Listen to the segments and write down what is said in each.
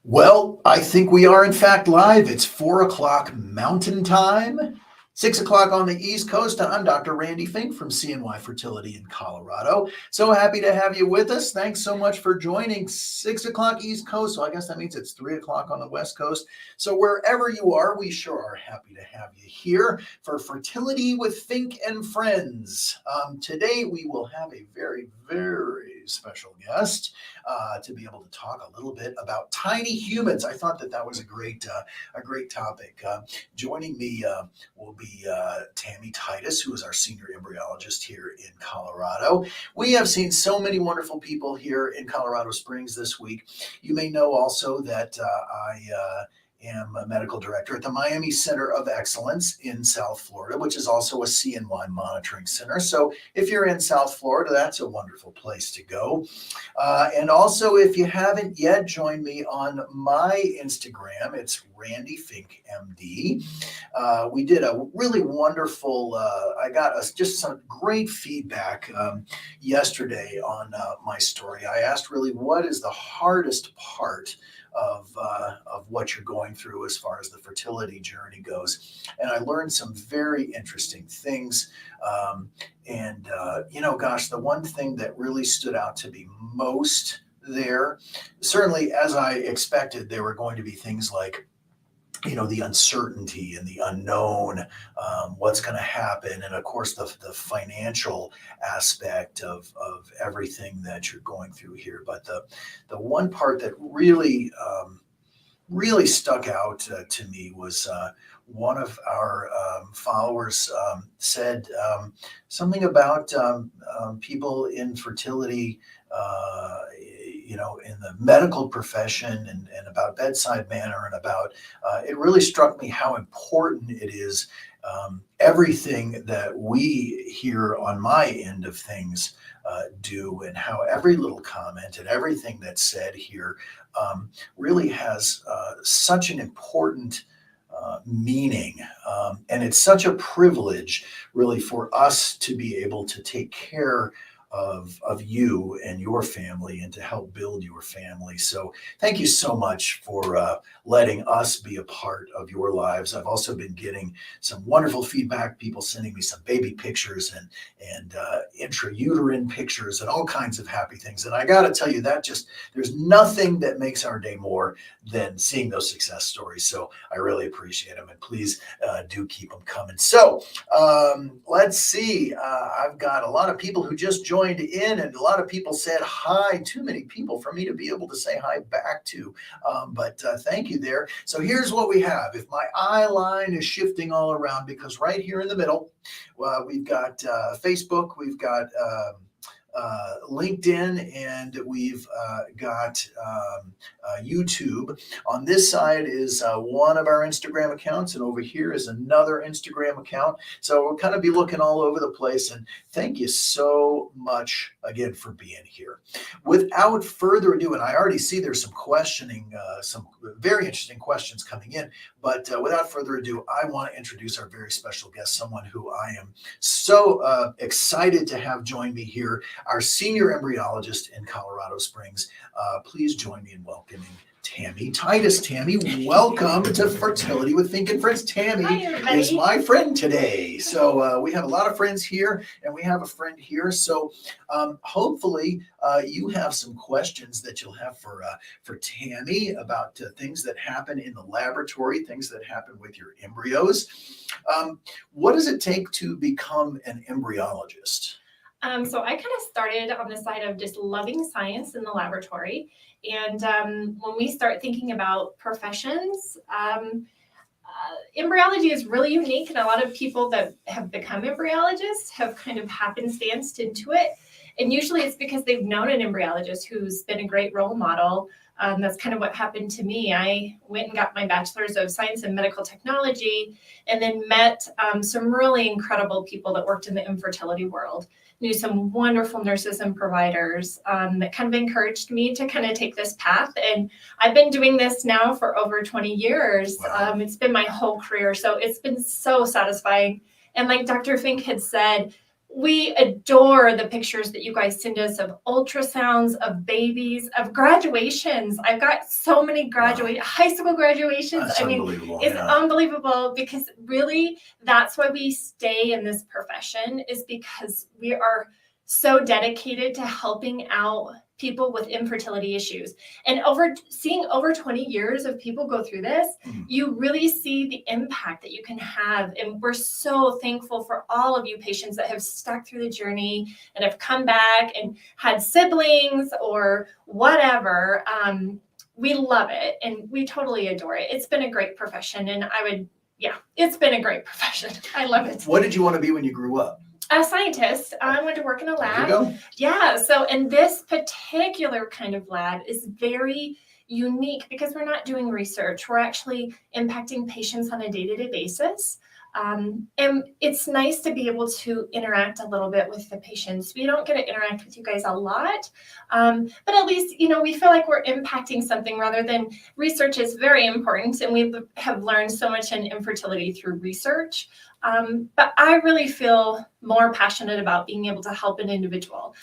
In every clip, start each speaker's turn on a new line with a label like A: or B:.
A: Well, I think we are in fact live. It's 4 o'clock Mountain Time, 6 o'clock on the East Coast. I'm Dr. Randy Fink from CNY Fertility in Colorado. So happy to have you with us. Thanks so much for joining. 6 o'clock East Coast. So I guess that means it's 3 o'clock on the West Coast. So wherever you are, we sure are happy to have you here for Fertility with Fink and Friends. Today we will have a very special guest to be able to talk a little bit about tiny humans. I thought that was a great topic. Joining me will be Tammy Titus, who is our senior embryologist here in Colorado. We have seen so many wonderful people here in Colorado Springs this week. You may know also that I am a medical director at the Miami Center of Excellence in South Florida, which is also a CNY monitoring center. So if you're in South Florida, that's a wonderful place to go. And also, if you haven't yet joined me on my Instagram, it's Randy Fink MD. We did a really wonderful, I got just some great feedback yesterday on my story. I asked really what is the hardest part of what you're going through as far as the fertility journey goes. And I learned some very interesting things. Gosh, the one thing that really stood out to me most there, certainly as I expected, there were going to be things like, the uncertainty and the unknown, what's going to happen. And of course, the financial aspect of everything that you're going through here. But the one part that really stuck out to me was one of our followers said something about people in fertility, in the medical profession and about bedside manner and about, it really struck me how important it is. Everything that we here on my end of things do, and how every little comment and everything that's said here really has such an important meaning. And it's such a privilege really for us to be able to take care of you and your family and to help build your family. So thank you so much for letting us be a part of your lives. I've also been getting some wonderful feedback, people sending me some baby pictures and intrauterine pictures and all kinds of happy things. And I got to tell you that there's nothing that makes our day more than seeing those success stories. So I really appreciate them, and please do keep them coming. So let's see. I've got a lot of people who just joined in, and a lot of people said hi. Too many people for me to be able to say hi back to, but thank you there. So here's what we have. If my eye line is shifting all around, because right here in the middle, we've got Facebook, we've got LinkedIn, and we've got YouTube. On this side is one of our Instagram accounts, and over here is another Instagram account. So we'll kind of be looking all over the place, and thank you so much again for being here. Without further ado, and I already see there's some questioning, some very interesting questions coming in, but without further ado, I want to introduce our very special guest, someone who I am so excited to have join me here, our senior embryologist in Colorado Springs. Please join me in welcoming Tammy Titus. Tammy, welcome to Fertility with Fink and Friends. Tammy is my friend today. So we have a lot of friends here, and we have a friend here. So hopefully you have some questions that you'll have for Tammy about things that happen in the laboratory, things that happen with your embryos. What does it take to become an embryologist?
B: So I kind of started on the side of just loving science in the laboratory. And when we start thinking about professions, embryology is really unique. And a lot of people that have become embryologists have kind of happenstanced into it. And usually it's because they've known an embryologist who's been a great role model. That's kind of what happened to me. I went and got my bachelor's of science and medical technology, and then met some really incredible people that worked in the infertility world. Knew some wonderful nurses and providers that kind of encouraged me to kind of take this path. And I've been doing this now for over 20 years.
A: Wow.
B: It's been my whole career. So it's been so satisfying. And like Dr. Fink had said, We adore the pictures that you guys send us of ultrasounds, of babies, of graduations. I've got so many high school graduations.
A: That's
B: I mean,
A: unbelievable.
B: it's
A: Yeah.
B: unbelievable, because really that's why we stay in this profession, is because we are so dedicated to helping out people with infertility issues. And seeing over 20 years of people go through this, you really see the impact that you can have. And we're so thankful for all of you patients that have stuck through the journey and have come back and had siblings or whatever. We love it and we totally adore it. It's been a great profession, and it's been a great profession. I love it.
A: What did you want to be when you grew up?
B: A scientist. I went to work in a lab.
A: There you go.
B: Yeah. So, and this particular kind of lab is very unique because we're not doing research. We're actually impacting patients on a day-to-day basis. And it's nice to be able to interact a little bit with the patients. We don't get to interact with you guys a lot, but at least, we feel like we're impacting something rather than research is very important. And we have learned so much in infertility through research. But I really feel more passionate about being able to help an individual.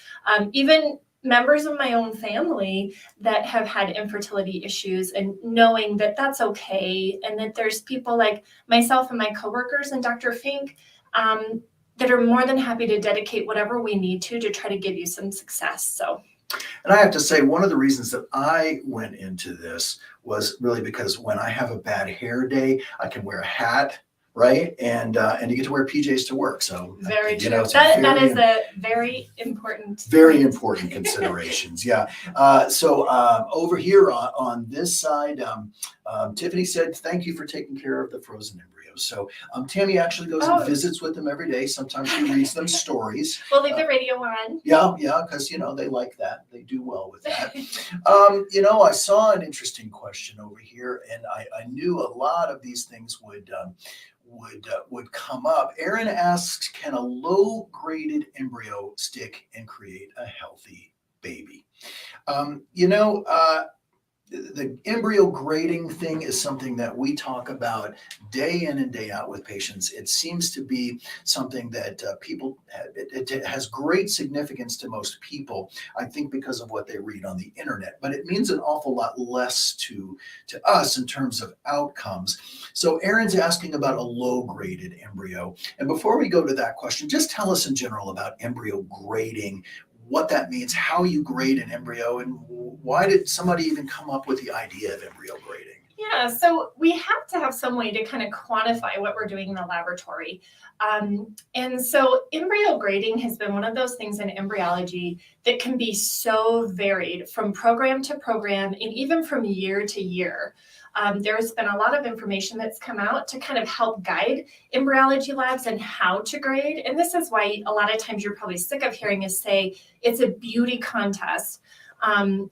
B: Even members of my own family that have had infertility issues, and knowing that that's okay, and that there's people like myself and my coworkers and Dr. Fink that are more than happy to dedicate whatever we need to try to give you some success. So.
A: And I have to say, one of the reasons that I went into this was really because when I have a bad hair day, I can wear a hat, right? And you get to wear PJs to work. So
B: very true.
A: That
B: is a very important.
A: Very important considerations. Yeah. So over here on this side, Tiffany said, "Thank you for taking care of the frozen embryos." So Tammy actually goes and visits with them every day. Sometimes she reads them stories.
B: We'll leave the radio on.
A: Yeah, because they like that. They do well with that. I saw an interesting question over here, and I knew a lot of these things would come up. Aaron asks, can a low-graded embryo stick and create a healthy baby? The embryo grading thing is something that we talk about day in and day out with patients. It seems to be something that it has great significance to most people, I think, because of what they read on the internet, but it means an awful lot less to us in terms of outcomes. So Aaron's asking about a low-graded embryo. And before we go to that question, just tell us in general about embryo grading, what that means, how you grade an embryo, and why did somebody even come up with the idea of embryo grading?
B: Yeah, so we have to have some way to kind of quantify what we're doing in the laboratory. And so embryo grading has been one of those things in embryology that can be so varied from program to program and even from year to year. There's been a lot of information that's come out to kind of help guide embryology labs and how to grade. And this is why a lot of times you're probably sick of hearing us say it's a beauty contest.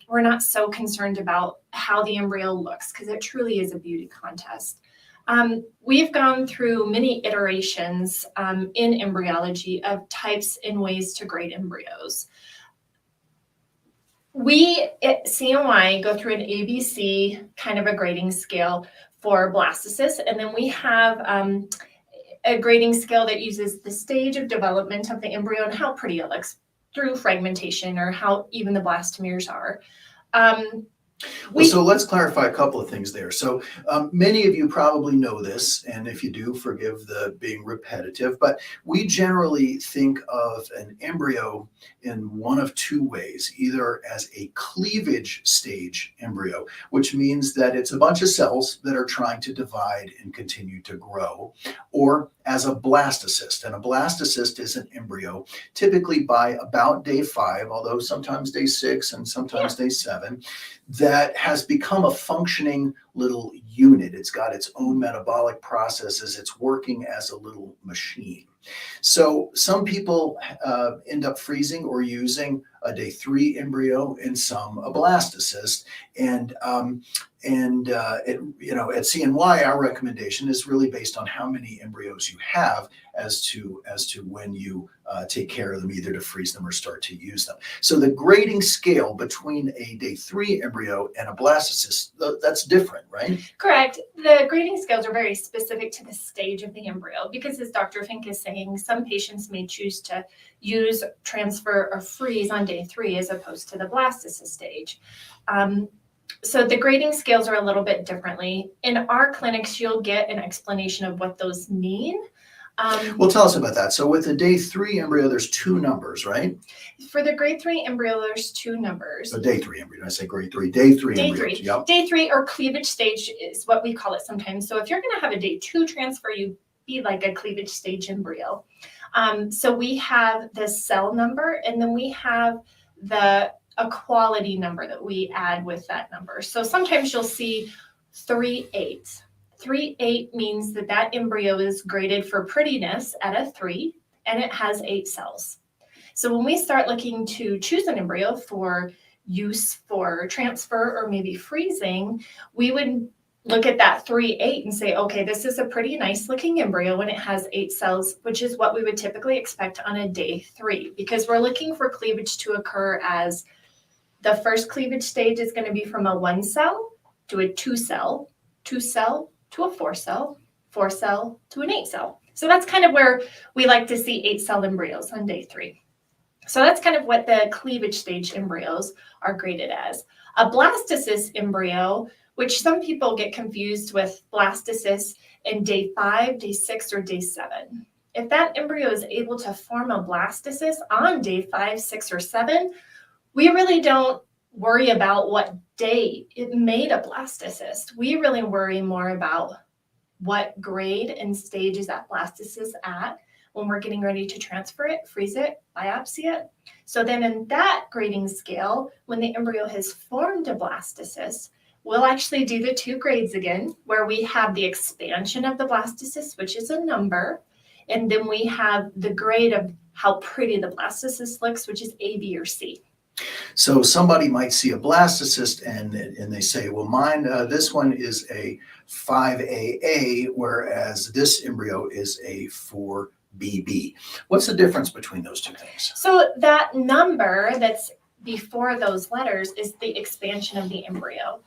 B: We're not so concerned about how the embryo looks, because it truly is a beauty contest. We've gone through many iterations in embryology of types and ways to grade embryos. We at CNY go through an ABC kind of a grading scale for blastocysts, and then we have a grading scale that uses the stage of development of the embryo and how pretty it looks through fragmentation, or how even the blastomeres are.
A: So let's clarify a couple of things there. So many of you probably know this, and if you do, forgive the being repetitive, but we generally think of an embryo in one of two ways, either as a cleavage stage embryo, which means that it's a bunch of cells that are trying to divide and continue to grow, or as a blastocyst. And a blastocyst is an embryo typically by about day 5, although sometimes day 6 and sometimes day 7, that has become a functioning little unit. It's got its own metabolic processes. It's working as a little machine. So some people end up freezing or using a day 3 embryo, and some a blastocyst. And at CNY, our recommendation is really based on how many embryos you have as to when you take care of them, either to freeze them or start to use them. So the grading scale between a day 3 embryo and a blastocyst, that's different, right?
B: Correct. The grading scales are very specific to the stage of the embryo because, as Dr. Fink is saying, some patients may choose to use, transfer, or freeze on day 3 as opposed to the blastocyst stage. So the grading scales are a little bit differently. In our clinics, you'll get an explanation of what those mean.
A: Well, tell us about that. So with the day 3 embryo, there's 2 numbers, right?
B: For the grade 3 embryo, there's 2 numbers.
A: So day 3 embryo. I say grade 3. Day 3
B: Day
A: embryo.
B: 3.
A: Yep.
B: Day 3 or cleavage stage is what we call it sometimes. So if you're going to have a day 2 transfer, you be like a cleavage stage embryo. So we have the cell number, and then we have the equality number that we add with that number. So sometimes you'll see 3-8. 3-8 means that that embryo is graded for prettiness at a 3, and it has 8 cells. So when we start looking to choose an embryo for use for transfer or maybe freezing, we would look at that 3-8 and say, okay, this is a pretty nice looking embryo when it has 8 cells, which is what we would typically expect on a day 3, because we're looking for cleavage to occur as the first cleavage stage is going to be from a 1 cell to a 2 cell, 2 cell to a 4 cell, 4 cell to an 8 cell. So that's kind of where we like to see 8 cell embryos on day 3. So that's kind of what the cleavage stage embryos are graded as. A blastocyst embryo, which some people get confused with blastocysts in day 5, day 6, or day 7. If that embryo is able to form a blastocyst on day 5, 6, or 7, we really don't worry about what day it made a blastocyst. We really worry more about what grade and stage is that blastocyst at when we're getting ready to transfer it, freeze it, biopsy it. So then in that grading scale, when the embryo has formed a blastocyst, we'll actually do the 2 grades again, where we have the expansion of the blastocyst, which is a number, and then we have the grade of how pretty the blastocyst looks, which is A, B, or C.
A: So somebody might see a blastocyst and they say, well, mine, this one is a 5AA, whereas this embryo is a 4BB. What's the difference between those 2 things?
B: So that number that's before those letters is the expansion of the embryo.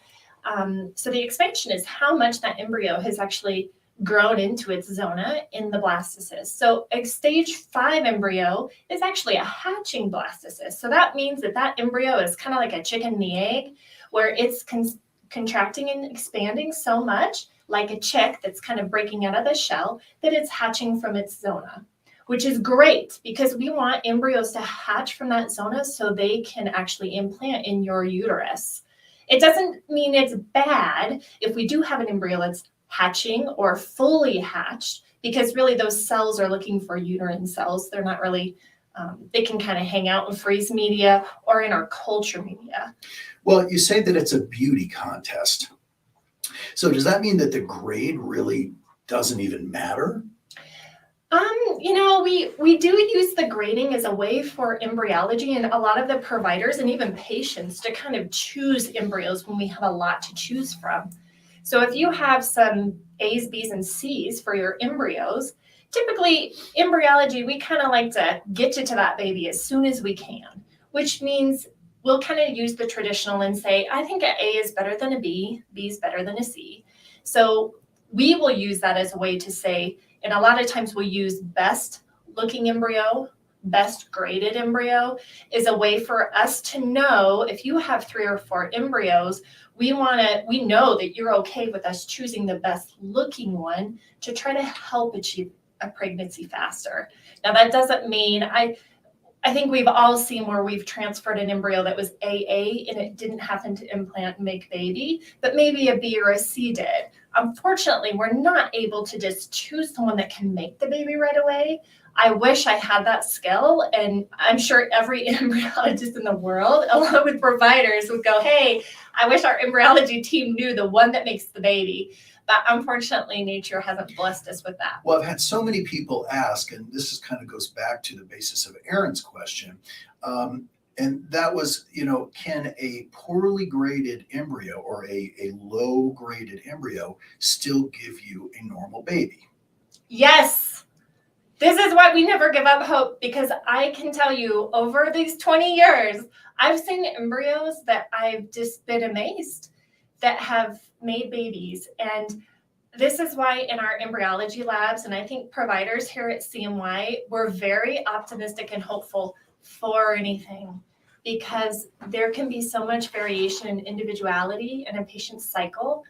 B: So the expansion is how much that embryo has actually grown into its zona in the blastocyst. So a stage 5 embryo is actually a hatching blastocyst. So that means that that embryo is kind of like a chicken and the egg, where it's contracting and expanding so much, like a chick that's kind of breaking out of the shell, that it's hatching from its zona, which is great because we want embryos to hatch from that zona so they can actually implant in your uterus. It doesn't mean it's bad if we do have an embryo that's hatching or fully hatched, because really those cells are looking for uterine cells. They're not really, they can kind of hang out in freeze media or in our culture media.
A: Well, you say that it's a beauty contest. So does that mean that the grade really doesn't even matter?
B: We do use the grading as a way for embryology and a lot of the providers and even patients to kind of choose embryos when we have a lot to choose from. So if you have some A's, B's, and C's for your embryos, typically embryology, we kind of like to get you to that baby as soon as we can, which means we'll kind of use the traditional and say, I think an A is better than a B, B is better than a C. So we will use that as a way to say, and a lot of times we use best looking embryo, best graded embryo is a way for us to know if you have 3 or 4 embryos, we know that you're okay with us choosing the best looking one to try to help achieve a pregnancy faster. Now that doesn't mean, I think we've all seen where we've transferred an embryo that was AA and it didn't happen to implant and make baby, but maybe a B or a C did. Unfortunately, we're not able to just choose someone that can make the baby right away. I wish I had that skill, and I'm sure every embryologist in the world, along with providers, would go, hey, I wish our embryology team knew the one that makes the baby. But unfortunately, nature hasn't blessed us with that.
A: Well, I've had so many people ask, and this is kind of goes back to the basis of Aaron's question, and that was, can a poorly graded embryo or a low graded embryo still give you a normal baby?
B: Yes. This is why we never give up hope, because I can tell you over these 20 years, I've seen embryos that I've just been amazed that have made babies. And this is why in our embryology labs, and I think providers here at CMY, we're very optimistic and hopeful for anything, because there can be so much variation in individuality in a patient's cycle.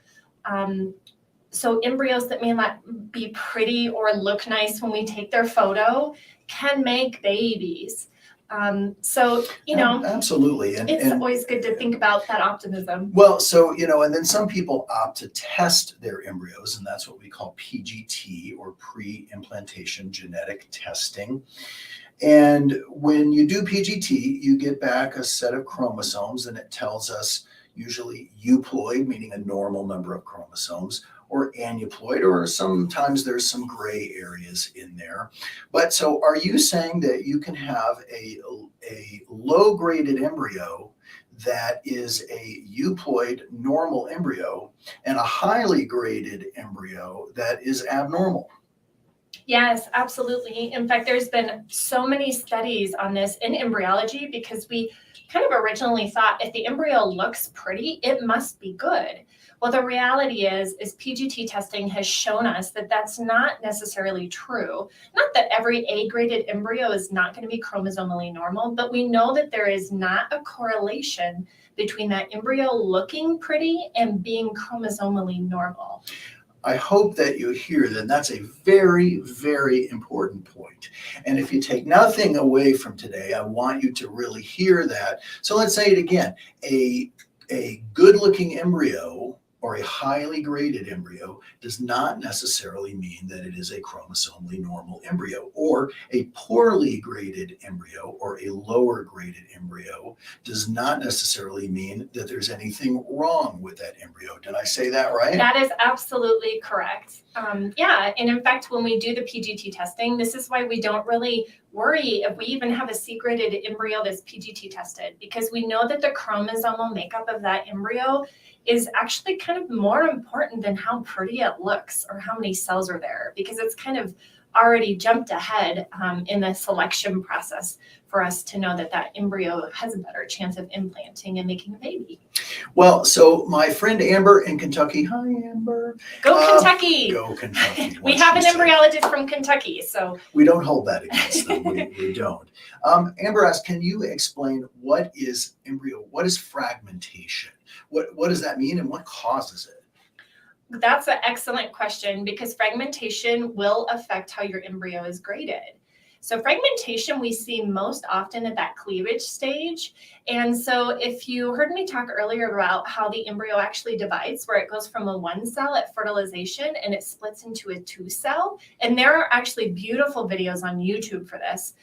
B: So embryos that may not be pretty or look nice when we take their photo can make babies. So,
A: absolutely.
B: It's always good to think about that optimism.
A: Well, so, and then some people opt to test their embryos, and that's what we call PGT, or pre-implantation genetic testing. And when you do PGT, you get back a set of chromosomes, and it tells us usually euploid, meaning a normal number of chromosomes, or aneuploid, or sometimes there's some gray areas in there. But so are you saying that you can have a low graded embryo that is a euploid normal embryo and a highly graded embryo that is abnormal?
B: Yes, absolutely. In fact, there's been so many studies on this in embryology, because we kind of originally thought if the embryo looks pretty, it must be good. Well, the reality is PGT testing has shown us that that's not necessarily true. Not that every A-graded embryo is not going to be chromosomally normal, but we know that there is not a correlation between that embryo looking pretty and being chromosomally normal.
A: I hope that you hear that that's a very, very important point. And if you take nothing away from today, I want you to really hear that. So let's say it again. A good-looking embryo or a highly graded embryo does not necessarily mean that it is a chromosomally normal embryo, or a poorly graded embryo or a lower graded embryo does not necessarily mean that there's anything wrong with that embryo. Did I say that right?
B: That is absolutely correct. Yeah, and in fact, when we do the PGT testing, this is why we don't really worry if we even have a C-graded embryo that's PGT tested, because we know that the chromosomal makeup of that embryo is actually kind of more important than how pretty it looks or how many cells are there, because it's kind of already jumped ahead in the selection process for us to know that that embryo has a better chance of implanting and making a baby.
A: Well, so my friend Amber in Kentucky, hi Amber.
B: Go Kentucky.
A: Go Kentucky.
B: We have an embryologist from Kentucky, so.
A: We don't hold that against them, we don't. Amber asked, can you explain what is fragmentation? What does that mean and what causes it?
B: That's an excellent question, because fragmentation will affect how your embryo is graded. So fragmentation we see most often at that cleavage stage. And so if you heard me talk earlier about how the embryo actually divides, where it goes from a 1 cell at fertilization and it splits into a 2 cell, and there are actually beautiful videos on YouTube for this.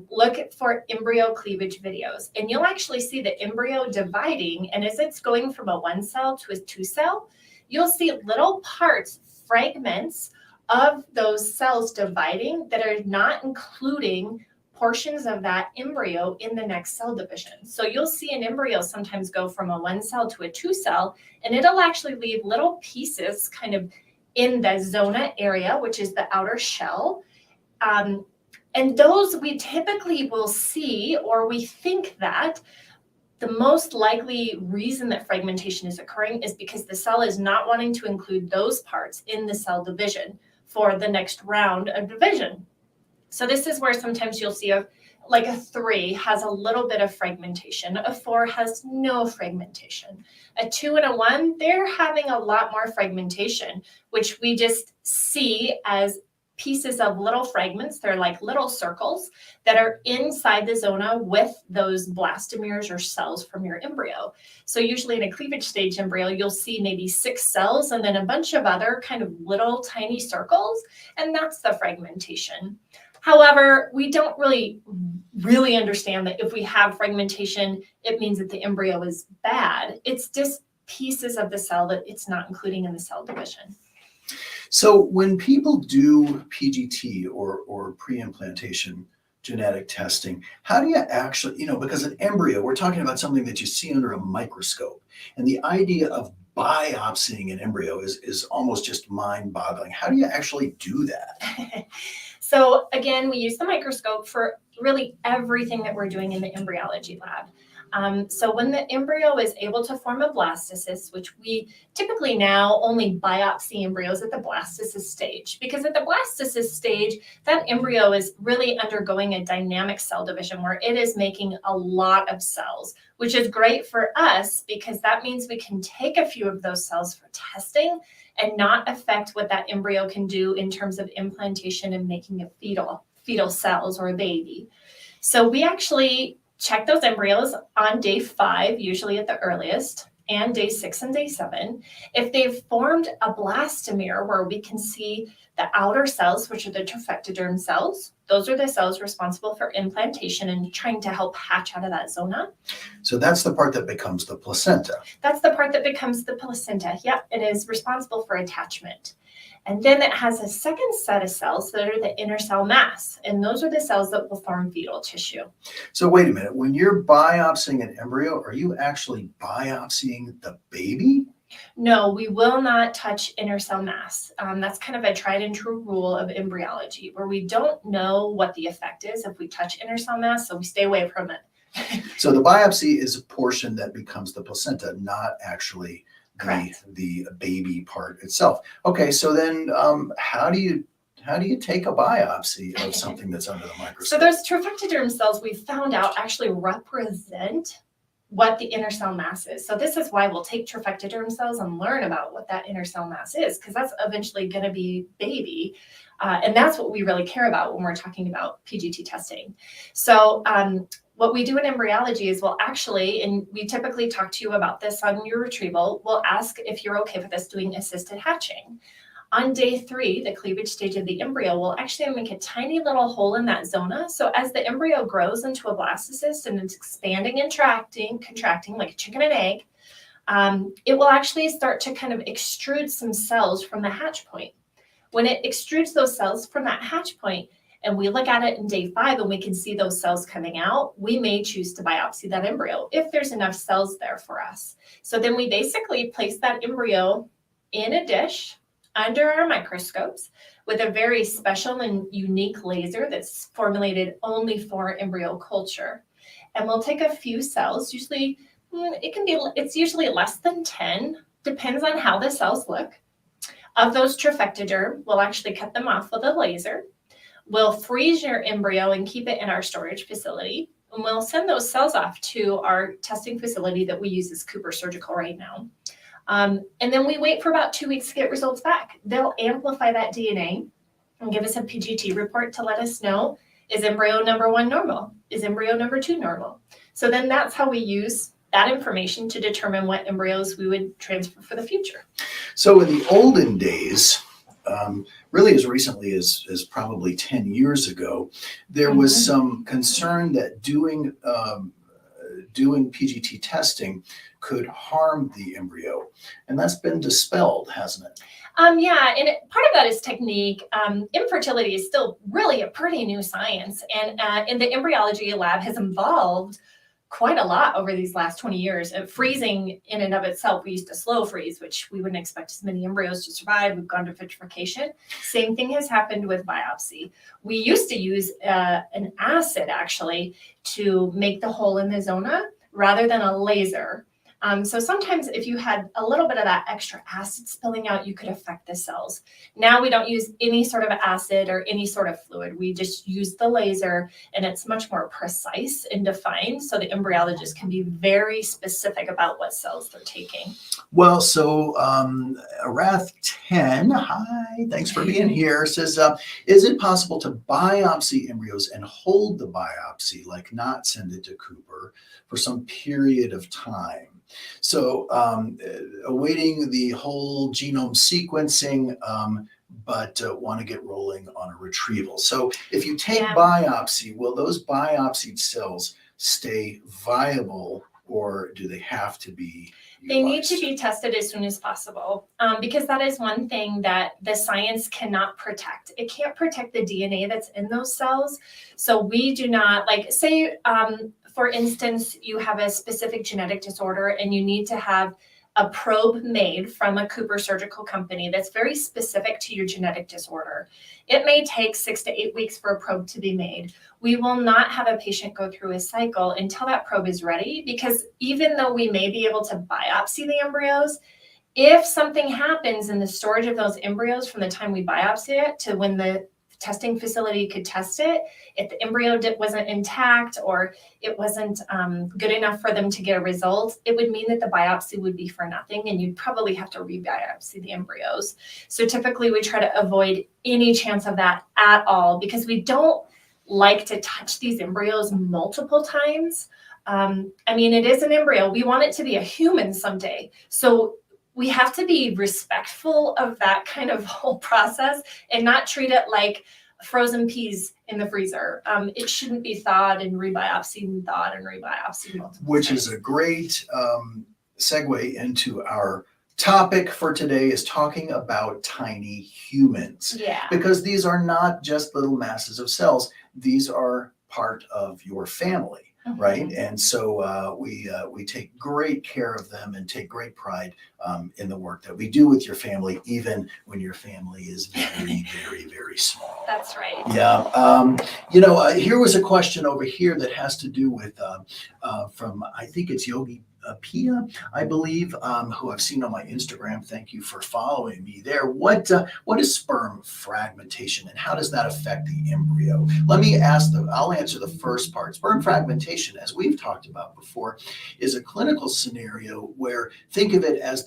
B: Look for embryo cleavage videos, and you'll actually see the embryo dividing, and as it's going from a 1 cell to a 2 cell, you'll see little parts, fragments of those cells dividing that are not including portions of that embryo in the next cell division. So you'll see an embryo sometimes go from a 1 cell to a 2 cell, and it'll actually leave little pieces kind of in the zona area, which is the outer shell. And those we typically will see, or we think that the most likely reason that fragmentation is occurring is because the cell is not wanting to include those parts in the cell division for the next round of division. So this is where sometimes you'll see a 3 has a little bit of fragmentation, a 4 has no fragmentation. A 2 and a 1, they're having a lot more fragmentation, which we just see as pieces of little fragments. They're like little circles that are inside the zona with those blastomeres or cells from your embryo. So usually in a cleavage stage embryo, you'll see maybe 6 cells and then a bunch of other kind of little tiny circles, and that's the fragmentation. However, we don't really understand that if we have fragmentation, it means that the embryo is bad. It's just pieces of the cell that it's not including in the cell division.
A: So when people do PGT or pre-implantation genetic testing, how do you actually, because an embryo, we're talking about something that you see under a microscope. And the idea of biopsying an embryo is almost just mind-boggling. How do you actually do that?
B: So again, we use the microscope for really everything that we're doing in the embryology lab. So when the embryo is able to form a blastocyst, which we typically now only biopsy embryos at the blastocyst stage, because at the blastocyst stage, that embryo is really undergoing a dynamic cell division where it is making a lot of cells, which is great for us because that means we can take a few of those cells for testing and not affect what that embryo can do in terms of implantation and making a fetal cells or a baby. So we actually check those embryos on day 5, usually at the earliest, and day 6 and day 7. If they've formed a blastomere where we can see the outer cells, which are the trophectoderm cells, those are the cells responsible for implantation and trying to help hatch out of that zona.
A: So that's the part that becomes the placenta.
B: That's the part that becomes the placenta. Yep, it is responsible for attachment. And then it has a second set of cells that are the inner cell mass. And those are the cells that will form fetal tissue.
A: So wait a minute, when you're biopsying an embryo, are you actually biopsying the baby?
B: No, we will not touch inner cell mass. That's kind of a tried and true rule of embryology, where we don't know what the effect is if we touch inner cell mass, so we stay away from it.
A: So the biopsy is a portion that becomes the placenta, not actually the baby part itself. Okay, so then how do you take a biopsy of something that's under the microscope?
B: So those trophectoderm cells we found out actually represent what the inner cell mass is. So this is why we'll take trophectoderm cells and learn about what that inner cell mass is, because that's eventually going to be baby. And that's what we really care about when we're talking about PGT testing. So what we do in embryology is we'll actually, and we typically talk to you about this on your retrieval, we'll ask if you're okay with us doing assisted hatching. On day 3, the cleavage stage of the embryo, we'll actually make a tiny little hole in that zona. So as the embryo grows into a blastocyst and it's expanding and contracting like a chicken and egg, it will actually start to kind of extrude some cells from the hatch point. When it extrudes those cells from that hatch point, and we look at it in day 5 and we can see those cells coming out, we may choose to biopsy that embryo if there's enough cells there for us. So then we basically place that embryo in a dish under our microscopes with a very special and unique laser that's formulated only for embryo culture. And we'll take a few cells, usually it's usually less than 10, depends on how the cells look. Of those trophectoderm, we'll actually cut them off with a laser. We'll freeze your embryo and keep it in our storage facility. And we'll send those cells off to our testing facility that we use as Cooper Surgical right now. And then we wait for about 2 weeks to get results back. They'll amplify that DNA and give us a PGT report to let us know, is embryo number 1 normal? Is embryo number 2 normal? So then that's how we use that information to determine what embryos we would transfer for the future.
A: So in the olden days, really as recently as probably 10 years ago, there was some concern that doing PGT testing could harm the embryo. And that's been dispelled, hasn't it?
B: Yeah, and part of that is technique. Infertility is still really a pretty new science. And the embryology lab has evolved quite a lot over these last 20 years. Freezing in and of itself, we used to slow freeze, which we wouldn't expect as many embryos to survive. We've gone to vitrification. Same thing has happened with biopsy. We used to use an acid actually to make the hole in the zona rather than a laser. So sometimes if you had a little bit of that extra acid spilling out, you could affect the cells. Now we don't use any sort of acid or any sort of fluid. We just use the laser, and it's much more precise and defined, so the embryologist can be very specific about what cells they're taking.
A: Well, so Arath10, hi, thanks for being here, says, is it possible to biopsy embryos and hold the biopsy, like not send it to Cooper for some period of time? So awaiting the whole genome sequencing, but want to get rolling on a retrieval. So if you take biopsy, will those biopsied cells stay viable, or do they have to be utilized?
B: They need to be tested as soon as possible, because that is one thing that the science cannot protect. It can't protect the DNA that's in those cells. So we do not, like, say, for instance, you have a specific genetic disorder and you need to have a probe made from a Cooper surgical company that's very specific to your genetic disorder. It may take 6 to 8 weeks for a probe to be made. We will not have a patient go through a cycle until that probe is ready, because even though we may be able to biopsy the embryos, if something happens in the storage of those embryos from the time we biopsy it to when the testing facility could test it, if the embryo wasn't intact or it wasn't good enough for them to get a result, it would mean that the biopsy would be for nothing, and you'd probably have to rebiopsy the embryos. So typically we try to avoid any chance of that at all, because we don't like to touch these embryos multiple times. I mean, it is an embryo. We want it to be a human someday. So we have to be respectful of that kind of whole process and not treat it like frozen peas in the freezer. It shouldn't be thawed and rebiopsied and thawed and rebiopsied multiple
A: Which
B: times.
A: is a great segue into our topic for today, is talking about tiny humans.
B: Yeah.
A: Because these are not just little masses of cells. These are part of your family. Right. And so we take great care of them and take great pride in the work that we do with your family, even when your family is very, very, very small.
B: That's right.
A: Yeah. Here was a question over here that has to do with from, I think it's Yogi Pia, I believe, who I've seen on my Instagram. Thank you for following me there. What is sperm fragmentation, and how does that affect the embryo? I'll answer the first part. Sperm fragmentation, as we've talked about before, is a clinical scenario where, think of it as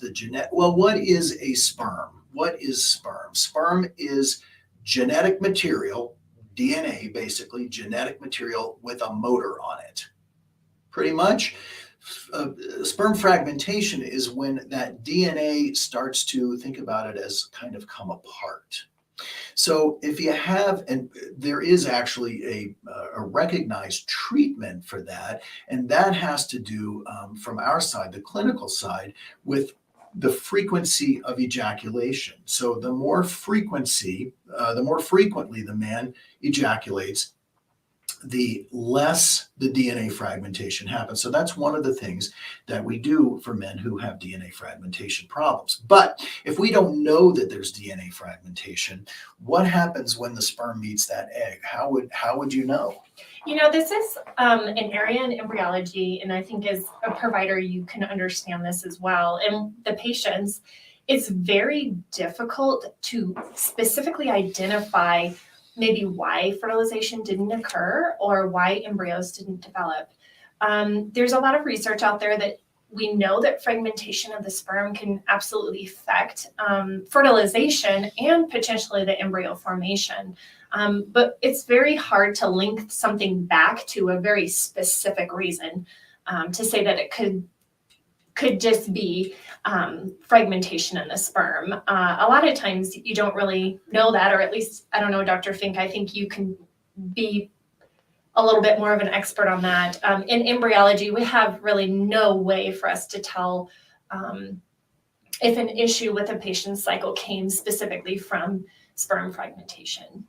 A: what is a sperm? What is sperm? Sperm is genetic material, DNA basically, genetic material with a motor on it. Pretty much. Sperm fragmentation is when that DNA starts to, think about it as, kind of come apart. So if you have, and there is actually a recognized treatment for that, and that has to do, from our side, the clinical side, with the frequency of ejaculation. So the more frequently the man ejaculates, the less the DNA fragmentation happens. So that's one of the things that we do for men who have DNA fragmentation problems. But if we don't know that there's DNA fragmentation, what happens when the sperm meets that egg? How would you know?
B: This is an area in embryology, and I think as a provider, you can understand this as well. And the patients, it's very difficult to specifically identify maybe why fertilization didn't occur or why embryos didn't develop. There's a lot of research out there that we know that fragmentation of the sperm can absolutely affect fertilization and potentially the embryo formation. But it's very hard to link something back to a very specific reason to say that it could just be fragmentation in the sperm. A lot of times you don't really know that, or at least, I don't know, Dr. Fink, I think you can be a little bit more of an expert on that. In embryology, we have really no way for us to tell if an issue with a patient's cycle came specifically from sperm fragmentation.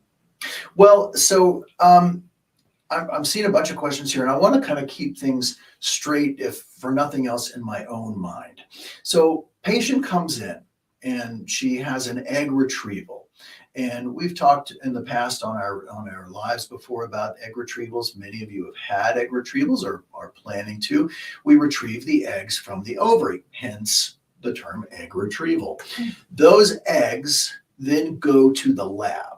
A: Well, so I'm seeing a bunch of questions here, and I want to kind of keep things straight, if for nothing else, in my own mind. So patient comes in and she has an egg retrieval. And we've talked in the past on our lives before about egg retrievals. Many of you have had egg retrievals or are planning to. We retrieve the eggs from the ovary, hence the term egg retrieval. Those eggs then go to the lab.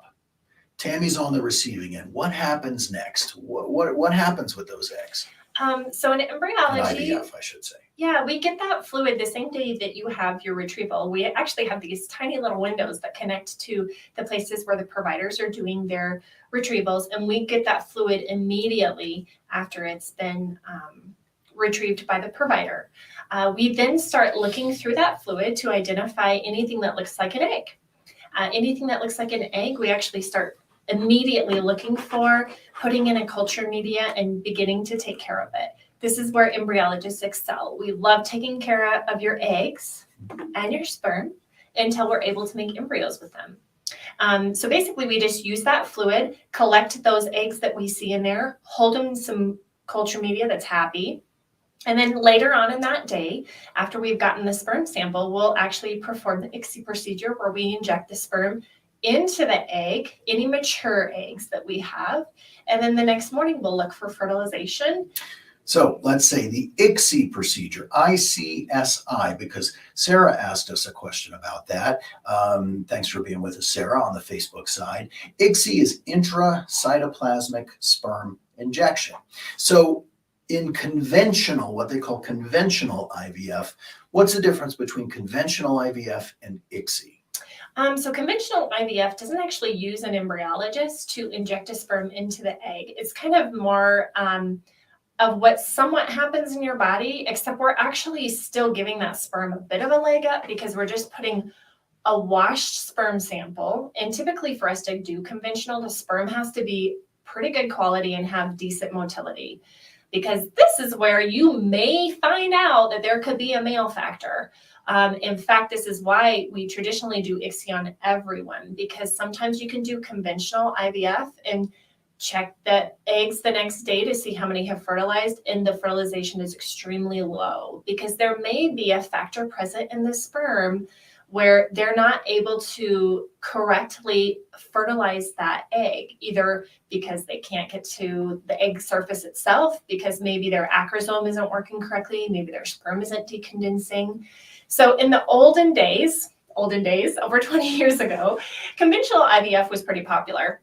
A: Tammy's on the receiving end. What happens next? What happens with those eggs?
B: So in embryology,
A: IVF, I should say.
B: Yeah, we get that fluid the same day that you have your retrieval. We actually have these tiny little windows that connect to the places where the providers are doing their retrievals, and we get that fluid immediately after it's been retrieved by the provider. We then start looking through that fluid to identify anything that looks like an egg. Anything that looks like an egg, we actually start immediately looking for, putting in a culture media, and beginning to take care of it. This is where embryologists excel. We love taking care of your eggs and your sperm until we're able to make embryos with them. So basically, we just use that fluid, collect those eggs that we see in there, hold them in some culture media that's happy, And then later on in that day, after we've gotten the sperm sample, we'll actually perform the ICSI procedure where we inject the sperm into the egg, any mature eggs that we have. And then the next morning, we'll look for fertilization.
A: So let's say the ICSI procedure, ICSI, because Sarah asked us a question about that. Thanks for being with us, Sarah, on the Facebook side. ICSI is intracytoplasmic sperm injection. So in conventional, what they call conventional IVF, what's the difference between conventional IVF and ICSI?
B: So conventional IVF doesn't actually use an embryologist to inject a sperm into the egg. It's kind of more of what somewhat happens in your body, except we're actually still giving that sperm a bit of a leg up because we're just putting a washed sperm sample. And typically for us to do conventional, the sperm has to be pretty good quality and have decent motility, because this is where you may find out that there could be a male factor. In fact, this is why we traditionally do ICSI on everyone, because sometimes you can do conventional IVF and check the eggs the next day to see how many have fertilized, and the fertilization is extremely low because there may be a factor present in the sperm where they're not able to correctly fertilize that egg, either because they can't get to the egg surface itself, because maybe their acrosome isn't working correctly, maybe their sperm isn't decondensing. So in the olden days, over 20 years ago, conventional IVF was pretty popular.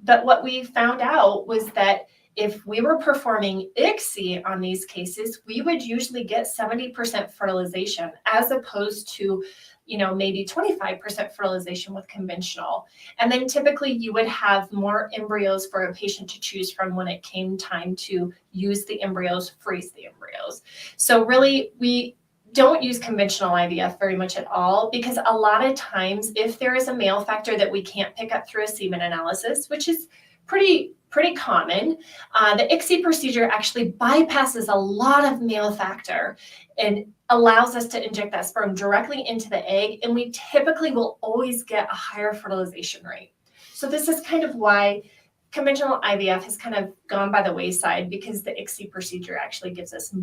B: But what we found out was that if we were performing ICSI on these cases, we would usually get 70% fertilization as opposed to, maybe 25% fertilization with conventional. And then typically you would have more embryos for a patient to choose from when it came time to use the embryos, freeze the embryos. So really, we don't use conventional IVF very much at all, because a lot of times if there is a male factor that we can't pick up through a semen analysis, which is pretty common, the ICSI procedure actually bypasses a lot of male factor and allows us to inject that sperm directly into the egg, and we typically will always get a higher fertilization rate. So this is kind of why conventional IVF has kind of gone by the wayside, because the ICSI procedure actually gives us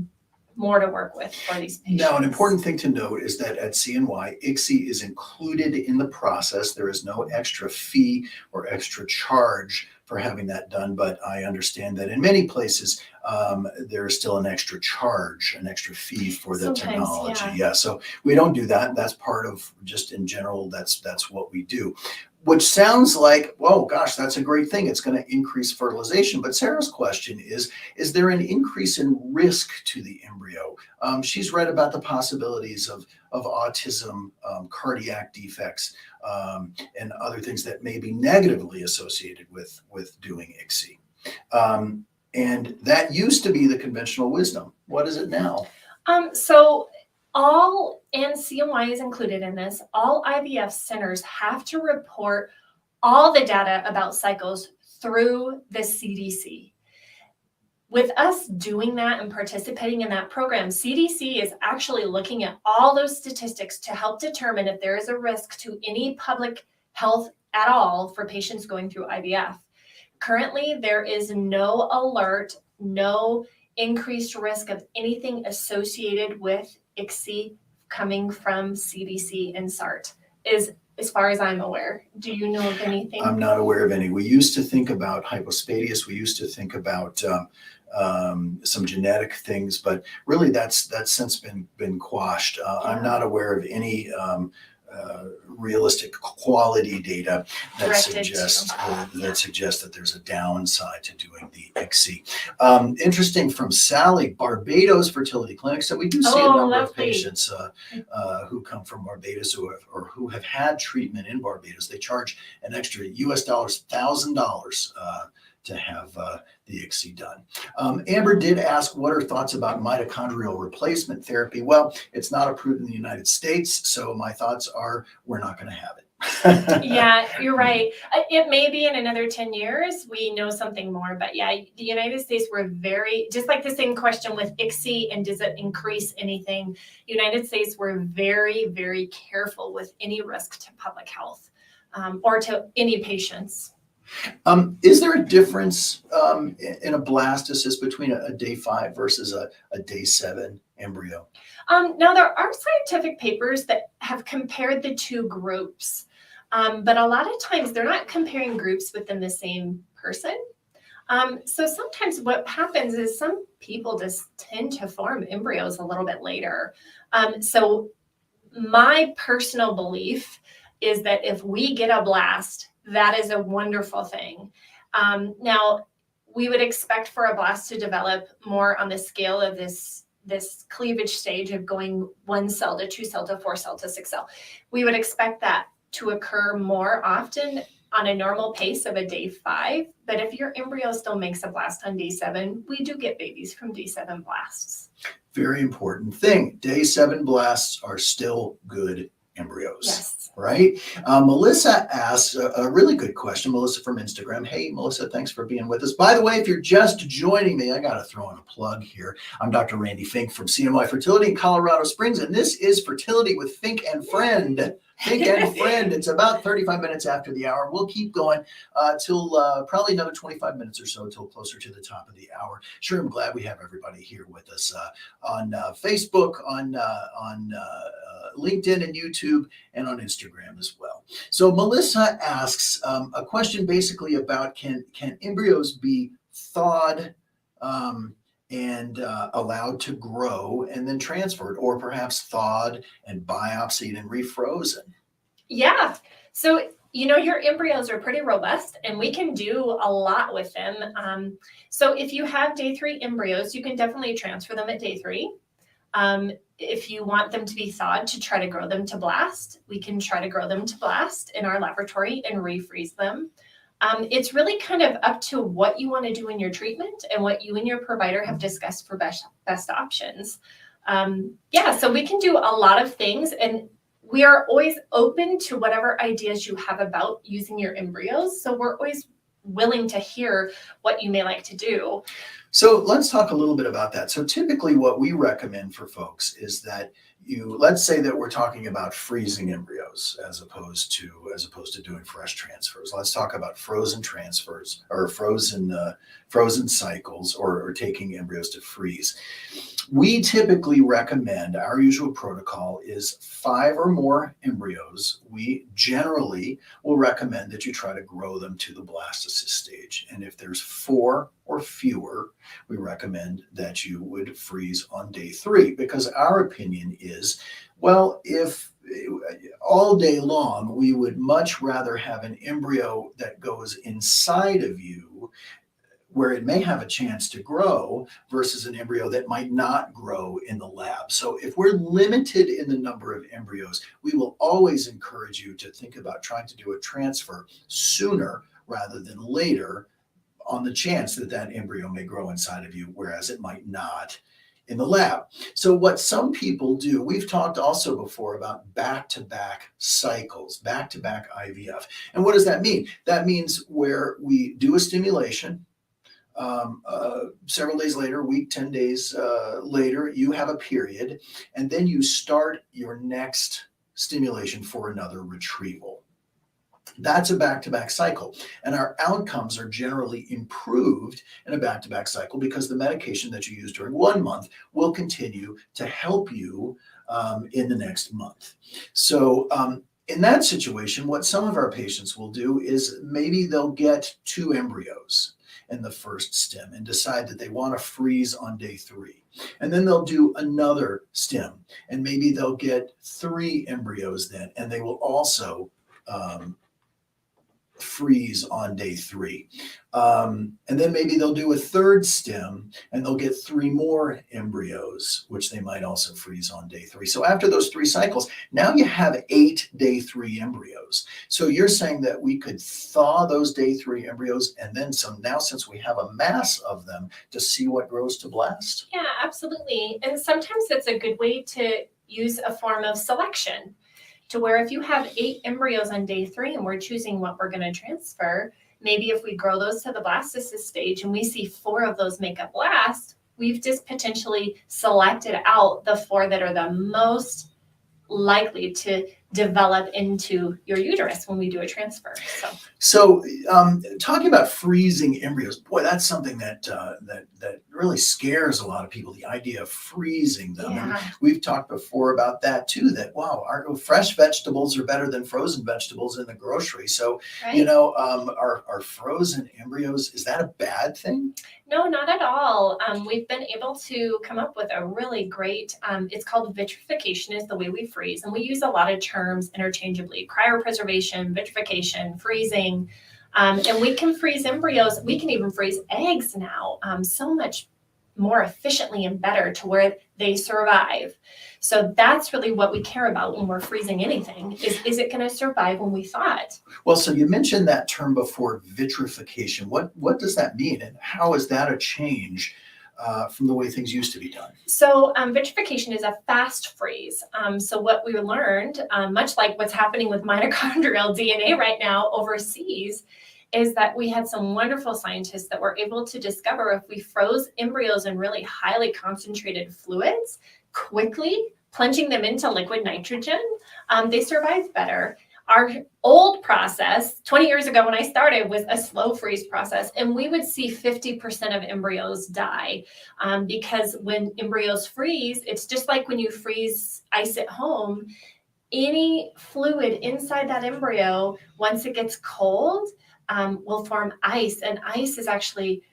B: more to work with for these patients.
A: Now, an important thing to note is that at CNY, ICSI is included in the process. There is no extra fee or extra charge for having that done, but I understand that in many places, there is still an extra charge, an extra fee for the technology. Yeah, so we don't do that. That's part of, just in general, that's what we do. Which sounds like, whoa, gosh, that's a great thing. It's going to increase fertilization. But Sarah's question is there an increase in risk to the embryo? She's read about the possibilities of autism, cardiac defects, and other things that may be negatively associated with doing ICSI. And that used to be the conventional wisdom. What is it now?
B: And CNY is included in this, all IVF centers have to report all the data about cycles through the CDC. With us doing that and participating in that program, CDC is actually looking at all those statistics to help determine if there is a risk to any public health at all for patients going through IVF. Currently, there is no alert, no increased risk of anything associated with ICSI coming from CDC and SART, as far as I'm aware. Do you know of anything?
A: I'm not aware of any. We used to think about hypospadias. We used to think about some genetic things, but really that's since been quashed. I'm not aware of any realistic quality data that suggests that there's a downside to doing the ICSI. Interesting from Sally, Barbados fertility clinics. So we do see a number of patients who come from Barbados who have had treatment in Barbados. They charge an extra US $1,000 to have the ICSI done. Amber did ask what are thoughts about mitochondrial replacement therapy. Well, it's not approved in the United States, so my thoughts are we're not going to have it.
B: Yeah, you're right. It may be in another 10 years, we know something more, but yeah, the United States, we're just like the same question with ICSI and does it increase anything? United States, we're very, very careful with any risk to public health or to any patients.
A: Is there a difference in a blastocyst between a day 5 versus a day 7 embryo?
B: Now, there are scientific papers that have compared the two groups, but a lot of times they're not comparing groups within the same person. So sometimes what happens is some people just tend to form embryos a little bit later. So my personal belief is that if we get a blast, that is a wonderful thing. Now, we would expect for a blast to develop more on the scale of this cleavage stage of going 1 cell to 2 cell to 4 cell to 6 cell. We would expect that to occur more often on a normal pace of a day 5. But if your embryo still makes a blast on day 7, we do get babies from day 7 blasts.
A: Very important thing. Day 7 blasts are still good embryos.
B: Yes.
A: Right? Melissa asks a really good question. Melissa from Instagram. Hey, Melissa, thanks for being with us. By the way, if you're just joining me, I got to throw in a plug here. I'm Dr. Randy Fink from CNY Fertility in Colorado Springs, and this is Fertility with Fink and Friend. Fink and Friend. It's about 35 minutes after the hour. We'll keep going till probably another 25 minutes or so till closer to the top of the hour. Sure, I'm glad we have everybody here with us on Facebook, on LinkedIn and YouTube, and on Instagram as well. So Melissa asks a question basically about can embryos be thawed and allowed to grow and then transferred, or perhaps thawed and biopsied and refrozen?
B: Yeah. So, your embryos are pretty robust and we can do a lot with them. So if you have day 3 embryos, you can definitely transfer them at day 3. If you want them to be thawed to try to grow them to blast, we can try to grow them to blast in our laboratory and refreeze them. It's really kind of up to what you want to do in your treatment and what you and your provider have discussed for best options. So we can do a lot of things, and we are always open to whatever ideas you have about using your embryos. So we're always willing to hear what you may like to do.
A: So let's talk a little bit about that. So typically what we recommend for folks is that let's say that we're talking about freezing embryos as opposed to doing fresh transfers. Let's talk about frozen transfers or frozen cycles or taking embryos to freeze. We typically recommend, our usual protocol is 5 or more embryos. We generally will recommend that you try to grow them to the blastocyst stage. And if there's 4 or fewer, we recommend that you would freeze on day 3, because our opinion is, well, if all day long, we would much rather have an embryo that goes inside of you where it may have a chance to grow versus an embryo that might not grow in the lab. So if we're limited in the number of embryos, we will always encourage you to think about trying to do a transfer sooner rather than later, on the chance that that embryo may grow inside of you, whereas it might not in the lab. So what some people do, we've talked also before about back-to-back cycles, back-to-back IVF. And what does that mean? That means where we do a stimulation, several days later, a week, 10 days later, you have a period, and then you start your next stimulation for another retrieval. That's a back-to-back cycle. And our outcomes are generally improved in a back-to-back cycle because the medication that you use during 1 month will continue to help you in the next month. So in that situation, what some of our patients will do is maybe they'll get 2 embryos in the first stim and decide that they want to freeze on day 3. And then they'll do another stim, and maybe they'll get 3 embryos then, and they will also freeze on day 3. And then maybe they'll do a third stim and they'll get 3 more embryos, which they might also freeze on day 3. So after those 3 cycles, now you have 8 day 3 embryos. So you're saying that we could thaw those day 3 embryos, and then now since we have a mass of them, to see what grows to blast?
B: Yeah, absolutely. And sometimes it's a good way to use a form of selection, to where if you have 8 embryos on day 3 and we're choosing what we're going to transfer, maybe if we grow those to the blastocyst stage and we see 4 of those make a blast, we've just potentially selected out the 4 that are the most likely to develop into your uterus when we do a transfer.
A: So, talking about freezing embryos, boy, that's something that really scares a lot of people. The idea of freezing them.
B: Yeah.
A: And we've talked before about that too. That wow, our fresh vegetables are better than frozen vegetables in the grocery. So,
B: Right.
A: are frozen embryos, is that a bad thing?
B: No, not at all. We've been able to come up with a really great, it's called vitrification is the way we freeze. And we use a lot of terms interchangeably: cryopreservation, vitrification, freezing. And we can freeze embryos. We can even freeze eggs now so much more efficiently and better to where they survive. So that's really what we care about when we're freezing anything is it going to survive when we thaw it?
A: Well, so you mentioned that term before, vitrification. What does that mean, and how is that a change from the way things used to be done?
B: So vitrification is a fast freeze. So what we learned, much like what's happening with mitochondrial DNA right now overseas, is that we had some wonderful scientists that were able to discover if we froze embryos in really highly concentrated fluids quickly, plunging them into liquid nitrogen, they survive better. Our old process, 20 years ago when I started, was a slow freeze process, and we would see 50% of embryos die because when embryos freeze, it's just like when you freeze ice at home. Any fluid inside that embryo, once it gets cold, will form ice, and ice is actually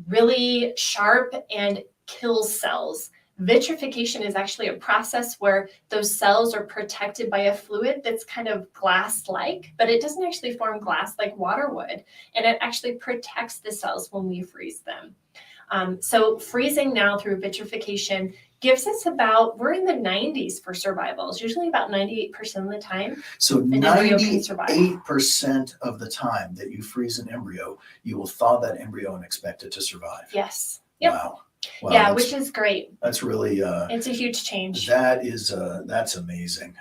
B: really sharp and kills cells. Vitrification is actually a process where those cells are protected by a fluid that's kind of glass-like, but it doesn't actually form glass like water would, and it actually protects the cells when we freeze them. So freezing now through vitrification gives us we're in the 90s for survival. It's usually about 98% of the time.
A: So
B: an embryo can survive.
A: 98% of the time that you freeze an embryo, you will thaw that embryo and expect it to survive.
B: Yes. Yep.
A: Wow.
B: Yeah, which is great.
A: That's really
B: it's a huge change.
A: That's amazing.